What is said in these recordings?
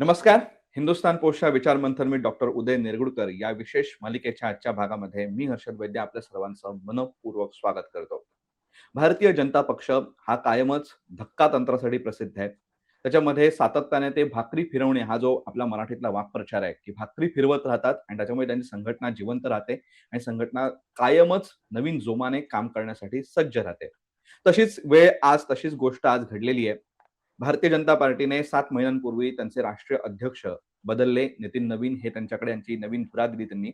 नमस्कार. हिंदुस्थान पोस्टच्या विचार मंथन मी डॉक्टर उदय निरगुडकर या विशेष मालिकेच्या आजच्या भागामध्ये मी हर्षद वैद्य आपल्या सर्वांचं मनःपूर्वक स्वागत करतो. भारतीय जनता पक्ष हा कायमच धक्कातंत्रासाठी प्रसिद्ध आहे. त्याच्यामध्ये सातत्याने ते भाकरी फिरवणे हा जो आपला मराठीतला वाक्प्रचार आहे, की भाकरी फिरवत राहतात आणि त्याच्यामुळे त्यांची संघटना जिवंत राहते आणि संघटना कायमच नवीन जोमाने काम करण्यासाठी सज्ज राहते. तशीच वेळ आज तशीच गोष्ट आज घडलेली आहे. भारतीय जनता पार्टीने 7 महिन्यांपूर्वी त्यांचे राष्ट्रीय अध्यक्ष बदलले. नितीन नवीन हे त्यांच्याकडे यांची नवीन धुरा दिली त्यांनी.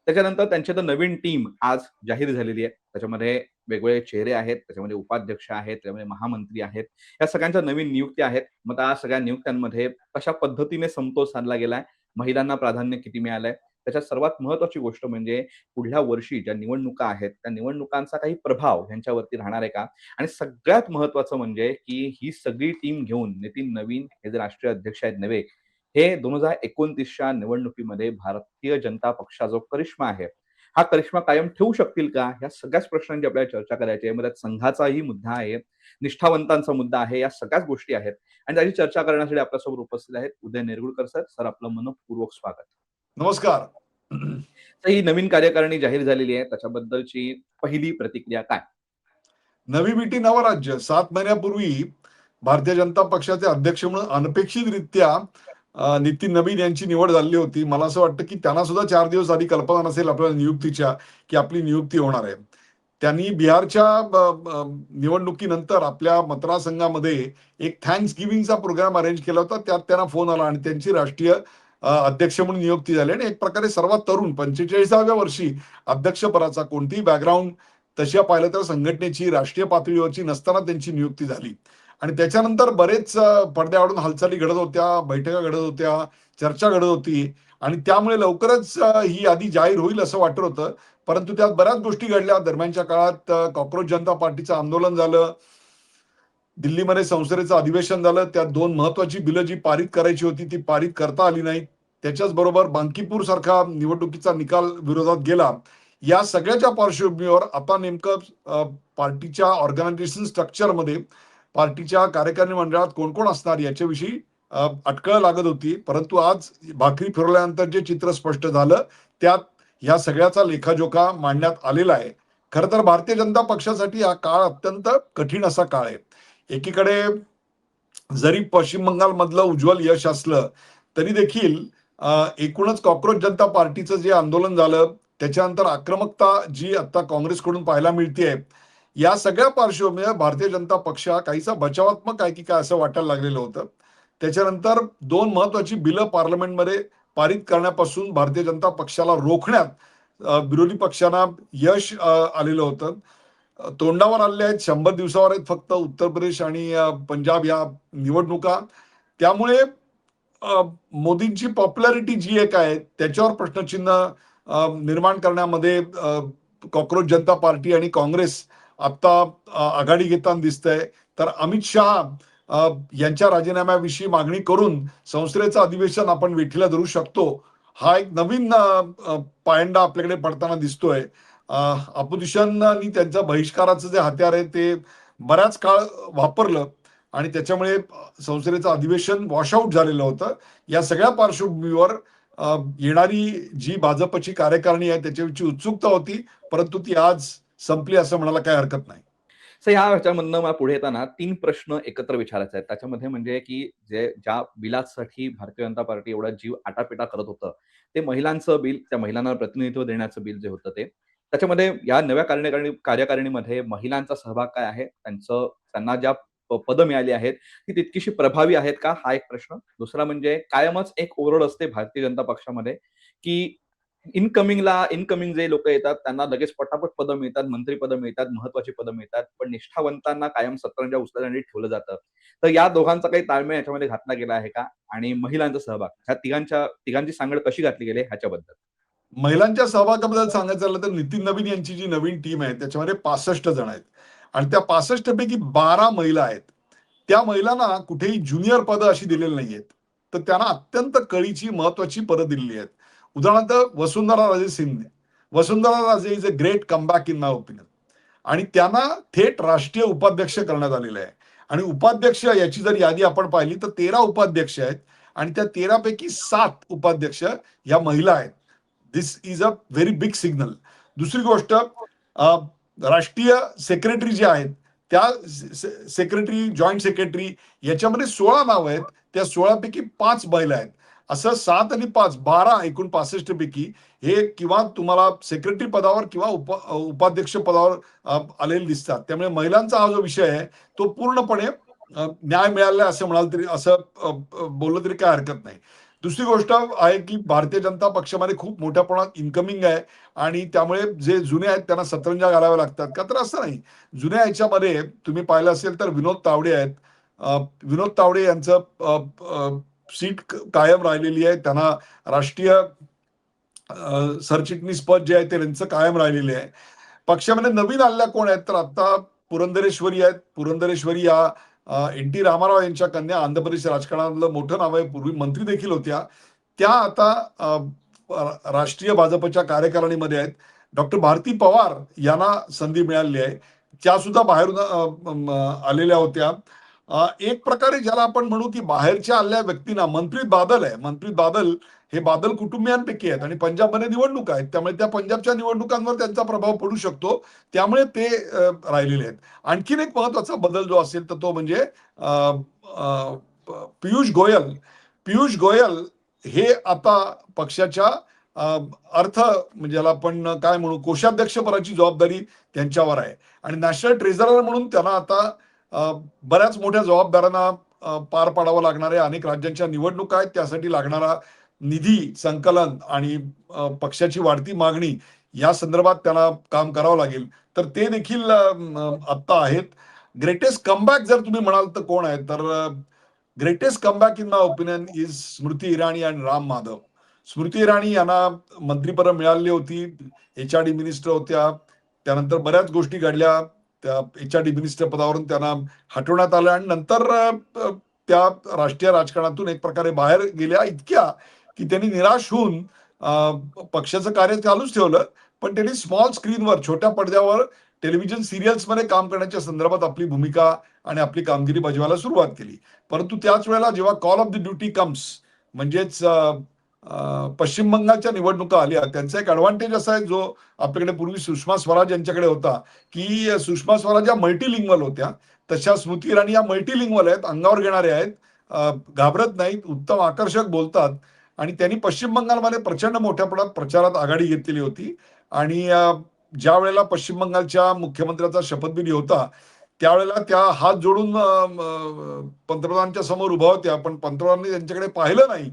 त्याच्यानंतर त्यांची आता नवीन टीम आज जाहीर झालेली आहे. त्याच्यामध्ये वेगवेगळे चेहरे आहेत, त्याच्यामध्ये उपाध्यक्ष आहेत, त्याच्यामध्ये महामंत्री आहेत. या सगळ्यांच्या नवीन नियुक्त्या आहेत. मग त्या सगळ्या नियुक्त्यांमध्ये कशा पद्धतीने समतोल साधला गेलाय, महिलांना प्राधान्य किती मिळालंय, त्याच्यात सर्वात महत्त्वाची गोष्ट म्हणजे पुढल्या वर्षी ज्या निवडणुका आहेत, त्या निवडणुकांचा काही प्रभाव ह्यांच्यावरती राहणार आहे का? आणि सगळ्यात महत्त्वाचं म्हणजे की ही सगळी टीम घेऊन नितीन नवीन हे जे राष्ट्रीय अध्यक्ष आहेत नवे, हे 2029च्या निवडणुकीमध्ये भारतीय जनता पक्षाचा जो करिश्मा आहे, हा करिश्मा कायम ठेवू शकतील का? ह्या सगळ्याच प्रश्नांची आपल्याला चर्चा करायची आहे. मग त्यात संघाचाही मुद्दा आहे, निष्ठावंतांचा मुद्दा आहे, या सगळ्याच गोष्टी आहेत आणि त्याची चर्चा करण्यासाठी आपल्यासमोर उपस्थित आहेत उदय निरगुडकर सर. सर, आपलं मनःपूर्वक स्वागत. नमस्कार. तर ही नवीन कार्यकारिणी जाहीर झालेली आहे, त्याच्याबद्दलची पहिली प्रतिक्रिया काय? नवी विटी नवराज्य 7 महिन्यापूर्वी भारतीय जनता पक्षाचे अध्यक्ष म्हणून अनपेक्षितरित्या नितीन नवीन यांची निवड झाली होती. मला असं वाटतं की त्यांना सुद्धा 4 दिवस आधी कल्पना नसेल आपल्या नियुक्तीच्या, की आपली नियुक्ती होणार आहे. त्यांनी बिहारच्या निवडणुकीनंतर आपल्या मतदारसंघामध्ये एक थँक्स गिव्हिंगचा प्रोग्राम अरेंज केला होता. त्यात त्यांना फोन आला आणि त्यांची राष्ट्रीय अध्यक्ष म्हणून नियुक्ती झाली आणि एक प्रकारे सर्वात तरुण 45व्या वर्षी अध्यक्षपदाचा कोणतीही बॅकग्राऊंड तशा पाहिलं तर संघटनेची राष्ट्रीय पातळीवरची नसताना त्यांची नियुक्ती झाली. आणि त्याच्यानंतर बरेच पडद्याआडून हालचाली घडत होत्या, बैठका घडत होत्या, चर्चा घडत होती आणि त्यामुळे लवकरच ही यादी जाहीर होईल असं वाटत होतं. परंतु त्यात बऱ्याच गोष्टी घडल्या. दरम्यानच्या काळात कॉक्रोच जनता पार्टीचं आंदोलन झालं. दिल्लीमध्ये संसदेचं अधिवेशन झालं. त्यात 2 महत्वाची बिलं जी पारित करायची होती ती पारित करता आली नाहीत. त्याच्याच बरोबर बांकीपूर सारखा निवडणुकीचा निकाल विरोधात गेला. या सगळ्याच्या पार्श्वभूमीवर आता नेमकं पार्टीच्या ऑर्गनायझेशन स्ट्रक्चरमध्ये पार्टीच्या कार्यकारिणी मंडळात कोण कोण असणार याच्याविषयी अटकळ लागत होती. परंतु आज भाकरी फिरवल्यानंतर जे चित्र स्पष्ट झालं त्यात ह्या सगळ्याचा लेखाजोखा मांडण्यात आलेला आहे. खरं तर भारतीय जनता पक्षासाठी हा काळ अत्यंत कठीण असा काळ आहे. एकीकडे जरी पश्चिम बंगाल मधलं उज्ज्वल यश असलं तरी देखील एकूणच कॉक्रोच जनता पार्टीचं जे आंदोलन झालं त्याच्यानंतर आक्रमकता जी आता काँग्रेसकडून पाहायला मिळते, या सगळ्या पार्श्वभूमीवर भारतीय जनता पक्ष हा काहीसा बचावात्मक आहे की काय असं वाटायला लागलेलं होतं. त्याच्यानंतर 2 महत्वाची बिलं पार्लमेंटमध्ये पारित करण्यापासून भारतीय जनता पक्षाला रोखण्यात विरोधी पक्षांना यश आलेलं होतं. तोंडावर आलेले आहेत, 100 दिवसावर आहेत फक्त उत्तर प्रदेश आणि पंजाब या निवडणुका. त्यामुळे मोदींची पॉप्युलॅरिटी जी एक आहे त्याच्यावर प्रश्नचिन्ह निर्माण करण्यामध्ये कॉक्रोच जनता पार्टी आणि काँग्रेस आता आघाडी घेताना दिसतंय. तर अमित शहा यांच्या राजीनाम्याविषयी मागणी करून संसदेचं अधिवेशन आपण वेठीला धरू शकतो, हा एक नवीन पायंडा आपल्याकडे पडताना दिसतोय. अपोजिशननी त्यांचं बहिष्काराचं जे हत्यार आहे ते बऱ्याच काळ वापरलं आणि त्याच्यामुळे संसदेचं अधिवेशन वॉशआउट झालेलं होतं. या सगळ्या पार्श्वभूमीवर येणारी जी भाजपची कार्यकारिणी आहे त्याच्याविषयी उत्सुकता होती, परंतु ती आज संपली असं म्हणायला काही हरकत नाही. सर, ह्याच्यामधनं मला पुढे येताना 3 प्रश्न एकत्र विचारायचे आहेत. त्याच्यामध्ये म्हणजे की ज्या बिलासाठी भारतीय जनता पार्टी एवढा जीव आटापिटा करत होतं, ते महिलांचं बिल, त्या महिलांना प्रतिनिधित्व देण्याचं बिल जे होतं ते. त्याच्यामध्ये या नव्या कार्यकारिणीमध्ये महिलांचा सहभाग काय आहे? त्यांना ज्या पदं मिळाली आहेत, ती तितकीशी प्रभावी आहेत का? हा एक प्रश्न. दुसरा म्हणजे कायमच एक ओरड असते भारतीय जनता पक्षामध्ये, की इनकमिंग जे लोक येतात त्यांना लगेच पटापट पदं मिळतात, मंत्रिपदं मिळतात, महत्वाची पदं मिळतात, पण निष्ठावंतांना कायम सतरंजा उचलण्यासाठी ठेवलं जातं. तर या दोघांचा काही ताळमेळ याच्यामध्ये घातला गेला आहे का? आणि महिलांचा सहभाग ह्या तिघांची सांगड कशी घातली गेली ह्याच्याबद्दल? महिलांच्या सहभागाबद्दल सांगायचं झालं तर नितीन नवीन यांची जी नवीन टीम आहे त्याच्यामध्ये 65 जण आहेत आणि त्या 65 पैकी 12 महिला आहेत. त्या महिलांना कुठेही ज्युनियर पदं अशी दिलेली नाहीयेत, तर त्यांना अत्यंत कळीची महत्वाची पदं दिलेली आहेत. उदाहरणार्थ वसुंधरा राजे सिंधे. Vasundhara Raje is a great comeback in my opinion आणि त्यांना थेट राष्ट्रीय उपाध्यक्ष करण्यात आलेलं आहे. आणि उपाध्यक्ष याची जर यादी आपण पाहिली तर 13 उपाध्यक्ष आहेत आणि त्या 13 पैकी 7 उपाध्यक्ष या महिला आहेत. This is a very big signal. दुसरी गोष्ट, राष्ट्रीय सेक्रेटरी जे आहेत त्या सेक्रेटरी, जॉईंट सेक्रेटरी याच्यामध्ये 16 नाव आहेत. त्या 16 पैकी 5 महिला आहेत. असं 7 आणि 5 12 एकूण 65 पैकी हे किंवा तुम्हाला सेक्रेटरी पदावर किंवा उपाध्यक्ष पदावर आलेले दिसतात. त्यामुळे महिलांचा हा जो विषय आहे तो पूर्णपणे न्याय मिळाला असं म्हणाल तरी, असं बोललं तरी काय हरकत नाही. दुसरी गोष्ट आहे की भारतीय जनता पक्षामध्ये खूप मोठ्या प्रमाणात इन्कमिंग आहे आणि त्यामुळे जे जुने आहेत त्यांना सतरंजा घालाव्या लागतात का, तर असं नाही. जुन्या ह्याच्यामध्ये तुम्ही पाहिलं असेल तर विनोद तावडे आहेत. विनोद तावडे यांचं सीट कायम राहिलेली आहे. त्यांना राष्ट्रीय सरचिटणीस पद जे आहे ते त्यांचं कायम राहिलेले आहे. पक्षामध्ये नवीन आलेल्या कोण आहेत तर आता पुरंदरेश्वरी आहेत. पुरंदरेश्वरी या एन टी रामाराव यांच्या कन्या, आंध्र प्रदेश राजकारणातलं मोठं नाव आहे, पूर्वी मंत्री देखील होत्या. त्या आता राष्ट्रीय भाजपच्या कार्यकारिणीमध्ये आहेत. डॉक्टर भारती पवार यांना संधी मिळाली आहे. त्या सुद्धा बाहेरून आलेल्या होत्या. एक प्रकारे ज्याला आपण म्हणू की बाहेरच्या आलेल्या व्यक्तींना, मनप्रीत बादल आहे. मनप्रीत बादल हे बादल कुटुंबियांपैकी आहेत आणि पंजाबमध्ये निवडणूक आहेत, त्यामुळे त्या पंजाबच्या निवडणुकांवर त्यांचा प्रभाव पडू शकतो. त्यामुळे ते राहिलेले आहेत. आणखीन एक महत्वाचा बदल जो असेल तर तो म्हणजे पियुष गोयल. पियुष गोयल हे आता पक्षाच्या अर्थ म्हणजे ज्याला आपण काय म्हणू, कोषाध्यक्ष पदाची जबाबदारी त्यांच्यावर आहे आणि नॅशनल ट्रेझरर म्हणून त्यांना आता बऱ्याच मोठ्या जबाबदाऱ्यांना पार पाडावं लागणार आहे. अनेक राज्यांच्या निवडणुका आहेत, त्यासाठी लागणारा निधी संकलन आणि पक्षाची वाढती मागणी या संदर्भात त्यांना काम करावं लागेल. तर ते देखील आत्ता आहेत. ग्रेटेस्ट कमबॅक जर तुम्ही म्हणाल तर कोण आहे, तर greatest comeback in my opinion is Smriti Irani आणि राम माधव. स्मृती इराणी यांना मंत्रीपद मिळाली होती, एचआरडी मिनिस्टर होत्या. त्यानंतर बऱ्याच गोष्टी घडल्या, त्या एचआरडी मिनिस्टर पदावरून त्यांना हटवण्यात आलं आणि नंतर त्या राष्ट्रीय राजकारणातून एक प्रकारे बाहेर गेल्या, इतक्या की त्यांनी निराश होऊन पक्षाचं कार्य चालूच ठेवलं, पण त्यांनी स्मॉल स्क्रीनवर, छोट्या पडद्यावर टेलिव्हिजन सिरियल्समध्ये काम करण्याच्या संदर्भात आपली भूमिका आणि आपली कामगिरी बजवायला सुरुवात केली. परंतु त्याच वेळेला जेव्हा call of the duty comes, म्हणजेच पश्चिम बंगालच्या निवडणुका आल्या, त्यांचा एक ऍडव्हान्टेज असा आहे जो आपल्याकडे पूर्वी सुषमा स्वराज यांच्याकडे होता, की सुषमा स्वराज या मल्टीलिंग्वल होत्या. तशा स्मृती इराणी या मल्टीलिंग्वल आहेत, अंगावर घेणारे आहेत, घाबरत नाहीत, उत्तम आकर्षक बोलतात आणि त्यांनी पश्चिम बंगालमध्ये प्रचंड मोठ्या प्रमाणात प्रचारात आघाडी घेतलेली होती. आणि ज्या वेळेला पश्चिम बंगालच्या मुख्यमंत्र्याचा शपथविधी होता त्यावेळेला त्या हात जोडून पंतप्रधानांच्या समोर उभा होत्या, पण पंतप्रधानांनी त्यांच्याकडे पाहिलं नाही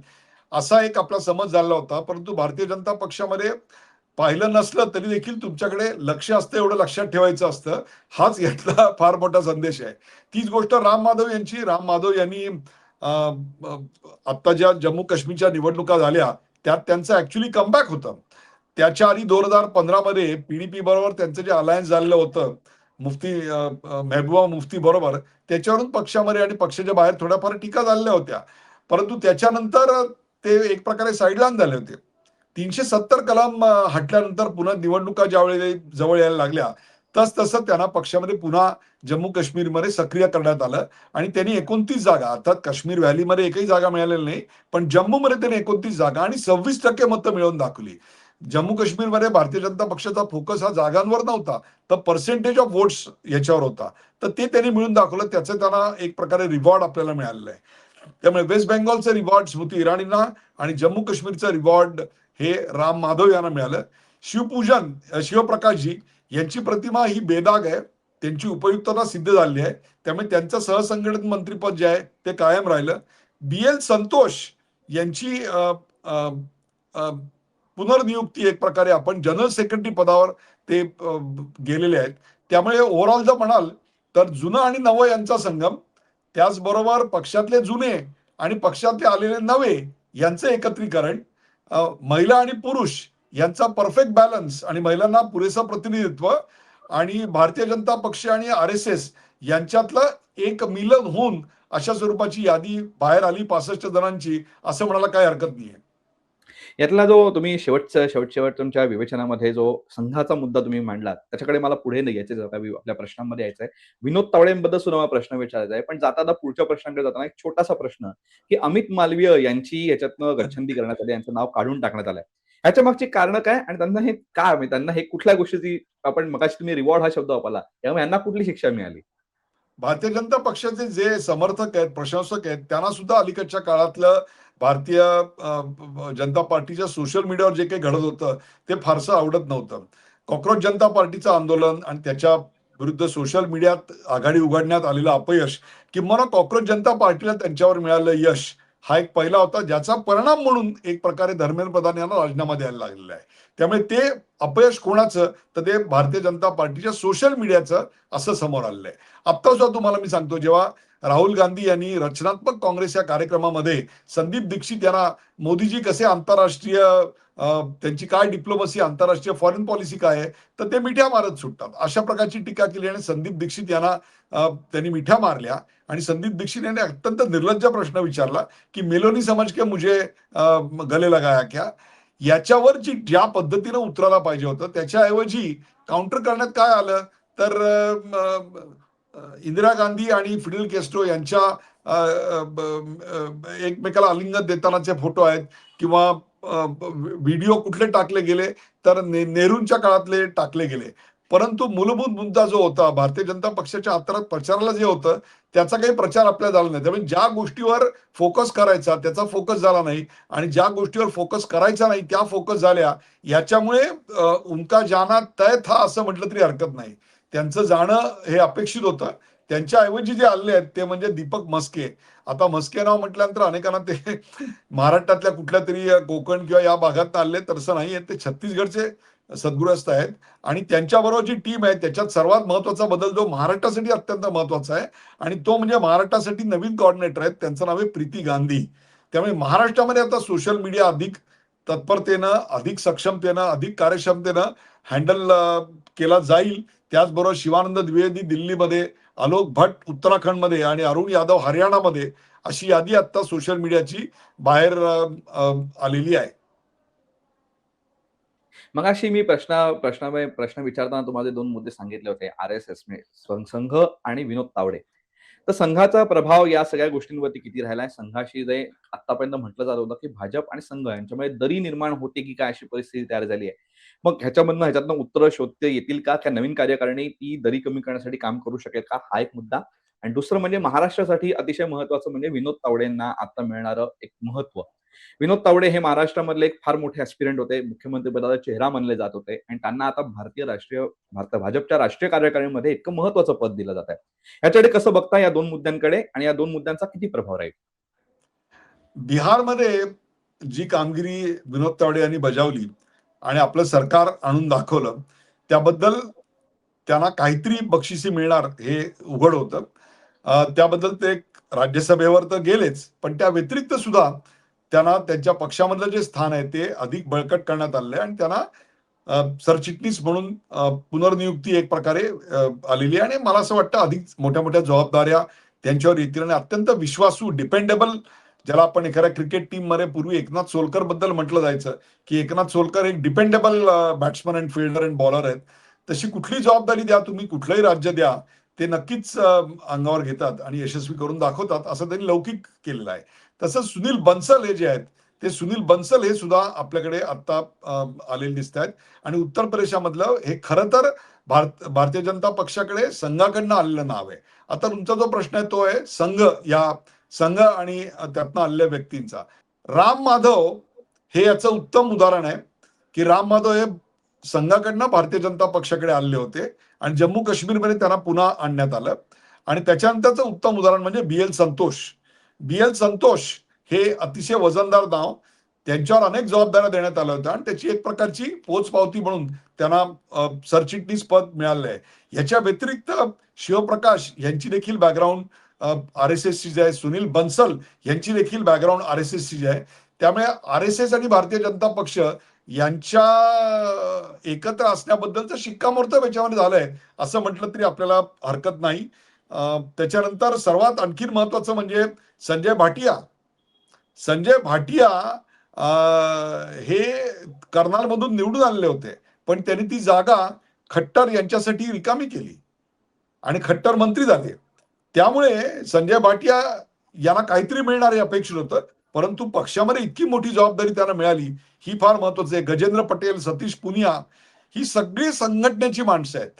असा एक आपला समज झाला होता. परंतु भारतीय जनता पक्षामध्ये पाहिलं नसलं तरी देखील तुमच्याकडे लक्ष असतं, एवढं लक्षात ठेवायचं असतं. हाच यातला फार मोठा संदेश आहे. तीच गोष्ट राम माधव यांची. राम माधव यांनी आता ज्या जम्मू काश्मीरच्या निवडणुका झाल्या त्यात त्यांचं ऍक्च्युली कमबॅक होतं. त्याच्या आधी 2015 मध्ये पीडीपी बरोबर त्यांचं जे अलायन्स झालेलं होतं मुफ्ती महबूबा मुफ्ती बरोबर, त्याच्यावरून पक्षामध्ये आणि पक्षाच्या बाहेर थोड्याफार टीका झालेल्या होत्या. परंतु त्याच्यानंतर ते एक प्रकारे साईडलाईन झाले होते. 370 कलम हटल्यानंतर पुन्हा निवडणुका ज्यावेळी जवळ यायला लागल्या तसं त्यांना पक्षामध्ये पुन्हा जम्मू काश्मीरमध्ये सक्रिय करण्यात आलं आणि त्यांनी 29 जागा, अर्थात काश्मीर व्हॅलीमध्ये एकही जागा मिळालेली नाही, पण जम्मूमध्ये त्यांनी 29 जागा आणि 26% मतं मिळवून दाखवली. जम्मू काश्मीरमध्ये भारतीय जनता पक्षाचा फोकस हा जागांवर नव्हता, तर पर्सेंटेज ऑफ वोट्स याच्यावर होता. तर ते त्यांनी मिळून दाखवलं, त्याचं त्यांना एक प्रकारे रिवॉर्ड आपल्याला मिळालेलं आहे. त्यामुळे वेस्ट बेंगॉलचं रिवॉर्ड स्मृती इराणींना आणि जम्मू काश्मीरचं रिवॉर्ड हे राम माधव यांना मिळालं. शिवपूजन, शिवप्रकाशजी यांची प्रतिमा ही बेदाग आहे, त्यांची उपयुक्तता सिद्ध झाली आहे, त्यामुळे त्यांचं सहसंघटित मंत्रीपद जे आहे ते कायम राहिलं. BL संतोष यांची पुनर्नियुक्ती एक प्रकारे आपण जनरल सेक्रेटरी पदावर ते गेलेले आहेत. त्यामुळे ओव्हरऑल जर म्हणाल तर जुनं आणि नवं यांचा संगम, त्याचबरोबर पक्षातले जुने आणि पक्षातले आलेले नवे यांचं एकत्रीकरण, महिला आणि पुरुष यांचा परफेक्ट बॅलन्स आणि महिलांना पुरेसं प्रतिनिधित्व आणि भारतीय जनता पक्ष आणि RSS यांच्यातलं एक मिलन होऊन अशा स्वरूपाची यादी बाहेर आली 65 जणांची, असं म्हणायला काही हरकत नाहीये. यातला जो तुम्ही शेवट तुमच्या विवेचनामध्ये जो संघाचा मुद्दा तुम्ही मांडलात, त्याच्याकडे मला पुढे नाही यायचं आपल्या प्रश्नांमध्ये यायचंय. विनोद तावडेंबद्दल सुद्धा मला प्रश्न विचारायचा आहे. पण जाता पुढच्या प्रश्नाकडे जाताना एक छोटासा प्रश्न, की अमित मालवीय यांची याच्यातनं गच्छंती करण्यात आली, यांचं नाव काढून टाकण्यात आलंय. ह्याच्या मागची कारणं काय? आणि त्यांना हे काय म्हणजे त्यांना हे कुठल्या गोष्टीची आपण मगाशी तुम्ही रिवॉर्ड हा शब्द वापरला. त्यामुळे यांना कुठली शिक्षा मिळाली? भारतीय जनता पक्षाचे जे समर्थक आहेत, प्रशंसक आहेत, त्यांना सुद्धा अलीकडच्या काळातलं भारतीय जनता पार्टीच्या सोशल मीडियावर जे काही घडत होतं, ते फारसं आवडत नव्हतं. कॉकरोच जनता पार्टीचं आंदोलन आणि त्याच्या विरुद्ध सोशल मीडियात आघाडी उघडण्यात आलेलं अपयश किंवा कॉकरोच जनता पार्टीला त्यांच्यावर मिळालं यश, हा एक पहिला होता, ज्याचा परिणाम म्हणून एक प्रकारे धर्मेंद्र प्रधान यांना राजीनामा द्यायला लागलेला आहे. त्यामुळे ते अपयश कोणाचं, तर ते भारतीय जनता पार्टीच्या सोशल मीडियाचं असं समोर आलेलं आहे. आत्ता सुद्धा तुम्हाला मी सांगतो, जेव्हा राहुल गांधी यांनी रचनात्मक काँग्रेस या कार्यक्रमामध्ये संदीप दीक्षित यांना मोदीजी कसे आंतरराष्ट्रीय त्यांची काय डिप्लोमसी, आंतरराष्ट्रीय फॉरेन पॉलिसी काय आहे, तर ते मिठ्या मारत सुटतात. अशा प्रकारची टीका केली आणि संदीप दीक्षित यांना त्यांनी मिठ्या मारल्या आणि संदीप दीक्षित यांनी अत्यंत निर्लज्ज प्रश्न विचारला, की मेलोनी समझ के मुझे गले लगाया क्या? याच्यावर ज्या पद्धतीनं उतरायला पाहिजे होतं, त्याच्याऐवजी काउंटर करण्यात काय आलं, तर इंदिरा गांधी आणि फिडेल कॅस्ट्रो यांच्या एकमेकाला आलिंगन देतानाचे फोटो आहेत किंवा व्हिडिओ कुठले टाकले गेले, तर नेहरूंच्या काळातले टाकले गेले. परंतु मूलभूत मुद्दा जो होता भारतीय जनता पक्षाच्या अंतरात प्रचाराला जे होतं, त्याचा काही प्रचार आपल्याला झाला नाही. त्यामुळे ज्या गोष्टीवर फोकस करायचा त्याचा फोकस झाला नाही आणि ज्या गोष्टीवर फोकस करायचा नाही त्या फोकस झाल्या. याच्यामुळे उनका जाना तय था असं म्हटलं तरी हरकत नाही. त्यांचं जाणं हे अपेक्षित होतं. त्यांच्याऐवजी जे आले आहेत ते म्हणजे दीपक म्हस्के. आता म्हस्के नाव म्हटल्यानंतर अनेकांना ते महाराष्ट्रातल्या कुठल्या तरी कोकण किंवा या भागात आले, तसं नाही आहे. ते छत्तीसगडचे सद्गृहस्थ आहेत आणि त्यांच्याबरोबर जी टीम आहे त्याच्यात सर्वात महत्वाचा बदल जो महाराष्ट्रासाठी अत्यंत महत्वाचा आहे आणि तो म्हणजे महाराष्ट्रासाठी नवीन कोऑर्डिनेटर आहेत. त्यांचं नाव आहे प्रीती गांधी. त्यामुळे महाराष्ट्रामध्ये आता सोशल मीडिया अधिक तत्परतेनं, अधिक सक्षमतेनं, अधिक कार्यक्षमतेनं हँडल केला जाईल. त्याचबरोबर शिवानंद द्विवेदी दिल्लीमध्ये, आलोक भट्ट उत्तराखंडमध्ये आणि अरुण यादव हरियाणामध्ये, अशी यादी आता सोशल मीडियाची बाहेर आलेली आहे. मगाशी मी प्रश्न विचारताना तुम्हाला 2 मुद्दे सांगितले होते. आर-एस-एस म्हणजे संघ आणि विनोद तावडे. तर संघाचा प्रभाव या सगळ्या गोष्टींवरती किती राहिलाय? संघाशी जे आत्तापर्यंत म्हटलं जात होतं, की भाजप आणि संघ यांच्यामध्ये दरी निर्माण होते की काय अशी परिस्थिती तयार झाली आहे. मग ह्याच्यातनं उत्तरं शोधता येतील का? की नवीन कार्यकारिणी ती दरी कमी करण्यासाठी काम करू शकेल का? हा एक मुद्दा. आणि दुसरं म्हणजे महाराष्ट्रासाठी अतिशय महत्त्वाचं म्हणजे विनोद तावडेंना आता मिळणारं एक महत्त्व. विनोद तावडे हे महाराष्ट्रामधले एक फार मोठे ॲस्पिरंट होते. मुख्यमंत्रीपदाचा चेहरा मानले जात होते आणि त्यांना आता भाजपच्या राष्ट्रीय कार्यकारिणीमध्ये इतकं महत्त्वाचं पद दिलं जात आहे. याच्याकडे कसं बघता या 2 मुद्द्यांकडे आणि या 2 मुद्द्यांचा किती प्रभाव राहील? बिहारमध्ये जी कामगिरी विनोद तावडे यांनी बजावली आणि आपलं सरकार आणून दाखवलं, त्याबद्दल त्यांना काहीतरी बक्षिसी मिळणार हे उघड होतं. त्याबद्दल ते राज्यसभेवर तर गेलेच, पण त्या व्यतिरिक्त सुद्धा त्यांना त्यांच्या पक्षामधलं जे स्थान आहे ते अधिक बळकट करण्यात आलेलं आहे आणि त्यांना सरचिटणीस म्हणून पुनर्नियुक्ती एक प्रकारे आलेली आहे आणि मला असं वाटतं अधिक मोठ्या-मोठ्या जबाबदाऱ्या त्यांच्यावर येतील आणि अत्यंत विश्वासू, डिपेंडेबल, ज्याला आपण एखाद्या क्रिकेट टीममध्ये पूर्वी एकनाथ सोलकर बद्दल म्हटलं जायचं, की एकनाथ सोलकर एक dependable batsman and fielder and bowler आहेत. तशी कुठलीही जबाबदारी द्या तुम्ही, कुठलंही राज्य द्या, ते नक्कीच अंगावर घेतात आणि यशस्वी करून दाखवतात, असं त्यांनी लौकिक केलेलं आहे. तसंच सुनील बन्सल हे जे आहेत, ते सुनील बन्सल हे सुद्धा आपल्याकडे आता आलेले दिसतायत आणि उत्तर प्रदेशामधलं हे खरं तर भारतीय जनता पक्षाकडे संघाकडनं आलेलं नाव आहे. आता तुमचा जो प्रश्न आहे तो आहे संघ आणि त्यातनं आलेल्या व्यक्तींचा. राम माधव हे याचं उत्तम उदाहरण आहे, की राम माधव हे संघाकडनं भारतीय जनता पक्षाकडे आलेले होते आणि जम्मू काश्मीरमध्ये त्यांना पुन्हा आणण्यात आलं आणि त्याच्यानंतरचं उत्तम उदाहरण म्हणजे बी-एल संतोष. बी-एल संतोष हे अतिशय वजनदार नाव, त्यांच्यावर अनेक जबाबदाऱ्या देण्यात आल्या होत्या आणि त्याची एक प्रकारची पोचपावती म्हणून त्यांना सरचिटणीस पद मिळालं आहे. याच्या व्यतिरिक्त शिवप्रकाश यांची देखील बॅकग्राऊंड आर-एस-एसची जी आहे, सुनील बन्सल यांची देखील बॅकग्राऊंड आर-एस-एसची जी आहे. त्यामुळे आर-एस-एस आणि भारतीय जनता पक्ष यांच्या एकत्र असण्याबद्दलचं शिक्कामोर्तब याच्यामध्ये झालंय असं म्हटलं तरी आपल्याला हरकत नाही. त्याच्यानंतर सर्वात आणखीन महत्वाचं म्हणजे संजय भाटिया. संजय भाटिया हे कर्नालमधून निवडून आलेले होते, पण त्यांनी ती जागा खट्टर यांच्यासाठी रिकामी केली आणि खट्टर मंत्री झाले. त्यामुळे संजय भाटिया यांना काहीतरी मिळणार हे अपेक्षित होतं, परंतु पक्षामध्ये इतकी मोठी जबाबदारी त्यांना मिळाली, ही फार महत्वाची आहे. गजेंद्र पटेल, सतीश पुनिया ही सगळी संघटनेची माणसं आहेत.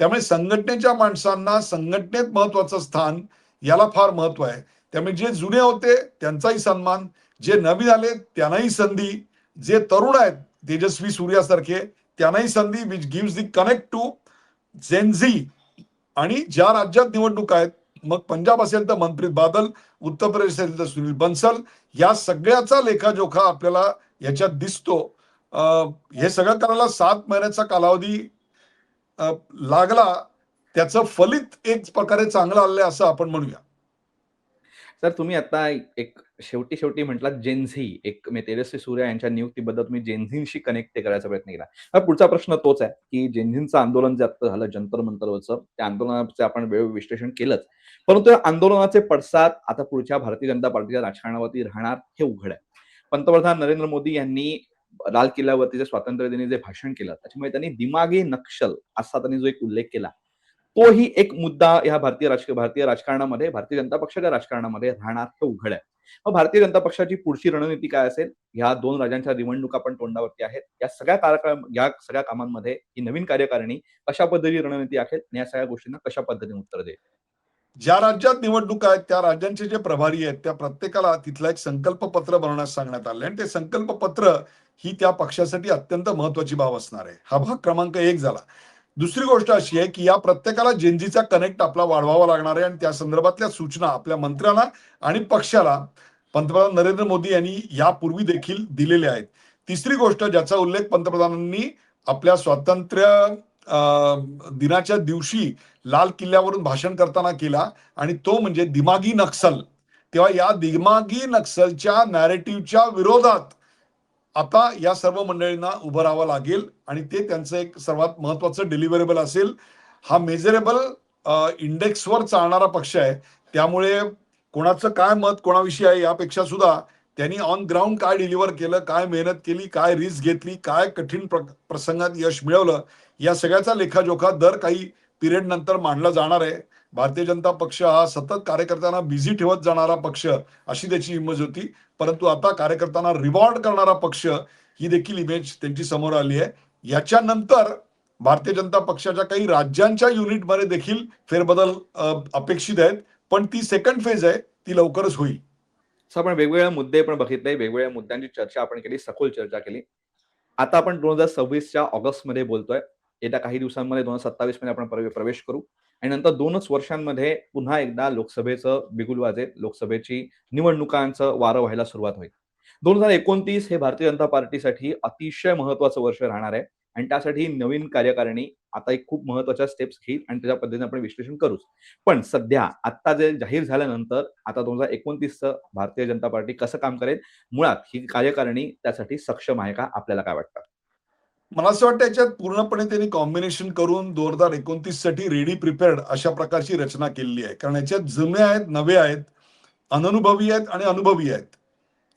त्यामुळे संघटनेच्या माणसांना संघटनेत महत्वाचं स्थान, याला फार महत्व आहे. त्यामुळे जे जुने होते त्यांचाही सन्मान, जे नवीन आले त्यांनाही संधी, जे तरुण आहेत तेजस्वी सूर्यासारखे त्यांनाही संधी, which gives the connect to Gen Z. आणि ज्या राज्यात निवडणूक आहेत, मग पंजाब असेल तर मनप्रीत बादल, उत्तर प्रदेश असेल तर सुनील बन्सल, या सगळ्याचा लेखाजोखा आपल्याला याच्यात दिसतो. हे सगळं करायला 7 महिन्याचा कालावधी लागला. त्याचं फलित एक प्रकारे चांगलं आलंय असं आपण म्हणूया. सर, तुम्ही आता एक शेवटी म्हटलात जेनझी, एक तेजस्वी सूर्या यांच्या नियुक्तीबद्दल तुम्ही जेनझींशी कनेक्ट करायचा प्रयत्न केला. पुढचा प्रश्न तोच आहे, की जेनझींचं आंदोलन जे आता झालं जंतर मंतरवरचं, त्या आंदोलनाचं आपण वेळोवेळी विश्लेषण केलंच. परंतु या आंदोलनाचे पडसाद आता पुढच्या भारतीय जनता पार्टीच्या राजकारणावरती राहणार हे उघड आहे. पंतप्रधान नरेंद्र मोदी यांनी लाल किल्ल्यावरती जे स्वातंत्र्यदिनी जे भाषण केलं, त्याच्यामुळे त्यांनी दिमागी नक्षल असा त्यांनी जो एक उल्लेख केला, तोही एक मुद्दा ह्या भारतीय राजकारणामध्ये, भारतीय जनता पक्षाच्या राजकारणामध्ये राहणार हे उघड आहे. मग भारतीय जनता पक्षाची पुढची रणनीती काय असेल? ह्या 2 राज्यांच्या निवडणुका पण तोंडावरती आहेत. या सगळ्या कामांमध्ये ही नवीन कार्यकारिणी कशा पद्धतीची रणनीती आखेल आणि या सगळ्या गोष्टींना कशा पद्धतीने उत्तर देईल? ज्या राज्यात निवडणुका आहेत त्या राज्यांचे जे प्रभारी आहेत त्या प्रत्येकाला तिथलं एक संकल्प पत्र बनवण्यास सांगण्यात आले आणि ते संकल्प पत्र ही त्या पक्षासाठी अत्यंत महत्वाची बाब असणार आहे. हा भाग क्रमांक 1 झाला. दुसरी गोष्ट अशी आहे की या प्रत्येकाला जेनजीचा कनेक्ट आपला वाढवावा लागणार आहे आणि त्या संदर्भातल्या सूचना आपल्या मंत्र्यांना आणि पक्षाला पंतप्रधान नरेंद्र मोदी यांनी यापूर्वी देखील दिलेल्या आहेत. तिसरी गोष्ट ज्याचा उल्लेख पंतप्रधानांनी आपल्या स्वातंत्र्य दिनाच्या दिवशी लाल किल्ल्यावरून भाषण करताना केला आणि तो म्हणजे दिमागी नक्सल. तेव्हा या दिमागी नक्सलच्या नॅरेटिव्हच्या विरोधात आता या सर्व मंडळींना उभं राहावं लागेल आणि ते त्यांचं एक सर्वात महत्वाचं डिलिव्हरेबल असेल. हा मेजरेबल इंडेक्सवर चालणारा पक्ष आहे. त्यामुळे कोणाचं काय मत कोणाविषयी आहे यापेक्षा सुद्धा त्यांनी ऑन ग्राउंड काय डिलिव्हर केलं, काय मेहनत केली, काय रिस्क घेतली, काय कठीण प्रसंगात यश मिळवलं, या सगळ्याचा लेखाजोखा दर काही पिरियड नंतर मांडला जाणार आहे. भारतीय जनता पक्ष हा सतत कार्यकर्त्यांना बिझी ठेवत जाणारा पक्ष अशी त्याची इमेज होती, परंतु आता कार्यकर्त्यांना रिवॉर्ड करणारा पक्ष ही देखील इमेज त्यांची समोर आली आहे. याच्यानंतर भारतीय जनता पक्षाच्या काही राज्यांच्या युनिटमध्ये देखील फेरबदल अपेक्षित आहेत, पण ती सेकंड फेज आहे, ती लवकरच होईल. आपण वेगवेगळे मुद्दे पण बघितले, वेगवेगळ्या मुद्द्यांची चर्चा आपण केली, सखोल चर्चा केली. आता आपण 2026च्या ऑगस्टमध्ये बोलतोय. येत्या काही दिवसांमध्ये 2027 मध्ये आपण प्रवेश करू आणि नंतर 2च वर्षांमध्ये पुन्हा एकदा लोकसभेचं बिगुल वाजेल. लोकसभेची निवडणुकांचं वारं व्हायला सुरुवात होईल. 2029 हे भारतीय जनता पार्टीसाठी अतिशय महत्वाचं वर्ष राहणार आहे आणि त्यासाठी नवीन कार्यकारिणी आता एक खूप महत्वाच्या स्टेप्स घेईल आणि त्याच्या पद्धतीने आपण विश्लेषण करूच. पण सध्या आता जे जाहीर झाल्यानंतर आता 2029चं भारतीय जनता पार्टी कसं काम करेल, मुळात ही कार्यकारिणी त्यासाठी सक्षम आहे का? आपल्याला काय वाटतं? मला असं वाटतं याच्यात पूर्णपणे त्यांनी कॉम्बिनेशन करून 2029 साठी रेडी प्रिपेअर्ड अशा प्रकारची रचना केलेली आहे. कारण याच्यात जुने आहेत, नवे आहेत, अननुभवी आहेत आणि अनुभवी आहेत.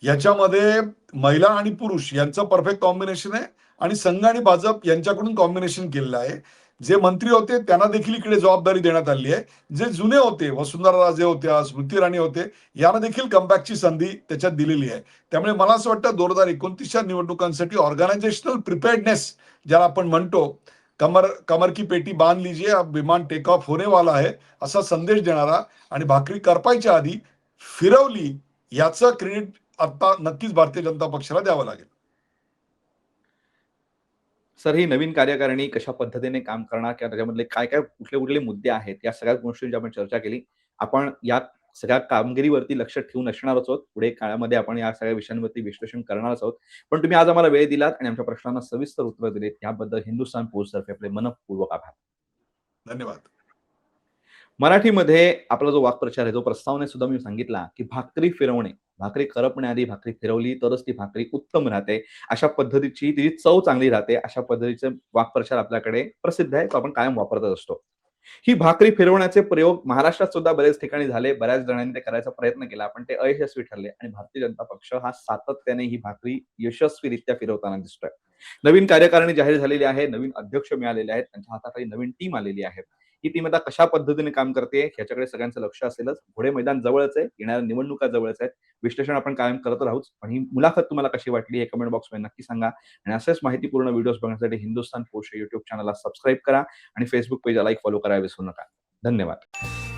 याच्यामध्ये महिला आणि पुरुष यांचं परफेक्ट कॉम्बिनेशन आहे आणि संघ आणि भाजप यांच्याकडून कॉम्बिनेशन केलेलं आहे. जे मंत्री होते त्यांना देखील इकडे जबाबदारी देण्यात आली आहे. जे जुने होते, वसुंधरा राजे होत्या, स्मृती इराणी होते, यांना देखील कमबॅकची संधी त्याच्यात दिलेली आहे. त्यामुळे मला असं वाटतं 2029च्या निवडणुकांसाठी ऑर्गनायझेशनल प्रिपेअर्डनेस ज्याला आपण म्हणतो, कमर कमर की पेटी बांध लीजिए, अब विमान टेक ऑफ होने वाला है, असा संदेश देणारा आणि भाकरी करपायच्या आधी फिरवली याचं क्रेडिट आता नक्कीच भारतीय जनता पक्षाला द्यावं लागेल. सर, ही नवीन कार्यकारिणी कशा पद्धतीने काम करणार किंवा त्याच्यामधले काय-काय, कुठले-कुठले मुद्दे आहेत, या सगळ्या गोष्टींची आपण चर्चा केली. आपण या सगळ्या कामगिरीवरती लक्ष ठेवून असणारच आहोत. पुढे काळामध्ये आपण या सगळ्या विषयांवरती विश्लेषण करणारच आहोत. पण तुम्ही आज आम्हाला वेळ दिलात आणि आमच्या प्रश्नांना सविस्तर उत्तरं दिलीत. याबद्दल हिंदुस्थान पोस्टतर्फे आपले मनःपूर्वक आभार. धन्यवाद. मराठीमध्ये आपला जो वाक्प्रचार आहे, जो प्रस्तावनेत सुद्धा मी सांगितला, की भाकरी फिरवणे, भाकरी करपण्याआधी भाकरी फिरवली तरच ती भाकरी उत्तम राहते. अशा पद्धतीची तिची चव चांगली राहते. अशा पद्धतीचे वाक्प्रचार आपल्याकडे प्रसिद्ध आहे. तो आपण कायम वापरतच असतो. ही भाकरी फिरवण्याचे प्रयोग महाराष्ट्रात सुद्धा बरेच ठिकाणी झाले. बऱ्याच जणांनी ते करायचा प्रयत्न केला, पण ते अयशस्वी ठरले आणि भारतीय जनता पक्ष हा सातत्याने ही भाकरी यशस्वीरित्या फिरवताना दिसतोय. नवीन कार्यकारिणी जाहीर झालेली आहे, नवीन अध्यक्ष मिळालेले आहेत, त्यांच्या हाताखाली नवीन टीम आलेली आहे. ही टीम आता कशा पद्धतीने काम करते ह्याच्याकडे सगळ्यांचं लक्ष असेलच. पुढे मैदान जवळच आहे, येणाऱ्या निवडणुका जवळच आहेत. विश्लेषण आपण कायम करत राहूच. पण ही मुलाखत तुम्हाला कशी वाटली हे कमेंट बॉक्समध्ये नक्की सांगा आणि असेच माहितीपूर्ण व्हिडिओज बघण्यासाठी हिंदुस्थान पोस्ट या युट्यूब चॅनलला सबस्क्राईब करा आणि फेसबुक पेजला लाईक फॉलो करायला विसरू नका. धन्यवाद.